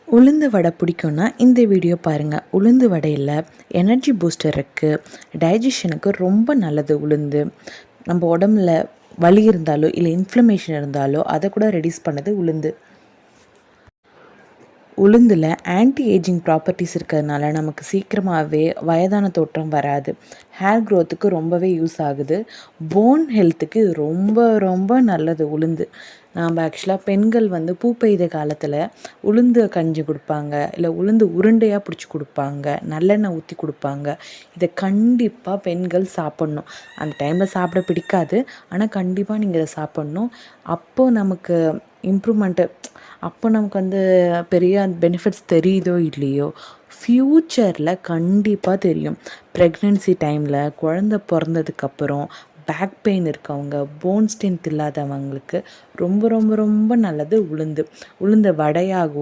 உளுந்து வடை பிடிக்கும்னா இந்த வீடியோ பாருங்கள். உளுந்து வடையில் எனர்ஜி பூஸ்டர் இருக்குது, டைஜஷனுக்கு ரொம்ப நல்லது. உளுந்து நம்ம உடம்புல வலி இருந்தாலோ இல்லை இன்ஃப்ளமேஷன் இருந்தாலோ அதை கூட ரெடியூஸ் பண்ணது உளுந்து. உளுந்தில் ஆன்டி ஏஜிங் ப்ராப்பர்ட்டிஸ் இருக்கிறதுனால நமக்கு சீக்கிரமாகவே வயதான தோற்றம் வராது. ஹேர் க்ரோத்துக்கு ரொம்பவே யூஸ் ஆகுது. போன் ஹெல்த்துக்கு இது ரொம்ப ரொம்ப நல்லது உளுந்து. நாம் ஆக்சுவலாக பெண்கள் பூ பெய்த காலத்தில் உளுந்து கஞ்சி கொடுப்பாங்க, இல்லை உளுந்து உருண்டையாக பிடிச்சி கொடுப்பாங்க, நல்லெண்ணெய் ஊற்றி கொடுப்பாங்க. இதை கண்டிப்பாக பெண்கள் சாப்பிட்ணும். அந்த டைமில் சாப்பிட பிடிக்காது, ஆனால் கண்டிப்பாக நீங்கள் இதை சாப்பிட்ணும். அப்போது நமக்கு இம்ப்ரூவ்மெண்ட்டு, அப்போ நமக்கு பெரிய பெனிஃபிட்ஸ் தெரியுதோ இல்லையோ, ஃப்யூச்சரில் கண்டிப்பாக தெரியும். ப்ரெக்னென்சி டைமில், குழந்த பிறந்ததுக்கப்புறம், பேக் பெயின் இருக்கவங்க, போன் ஸ்ட்ரென்த் இல்லாதவங்களுக்கு ரொம்ப ரொம்ப ரொம்ப நல்லது உளுந்து. உளுந்த வடையாகவோ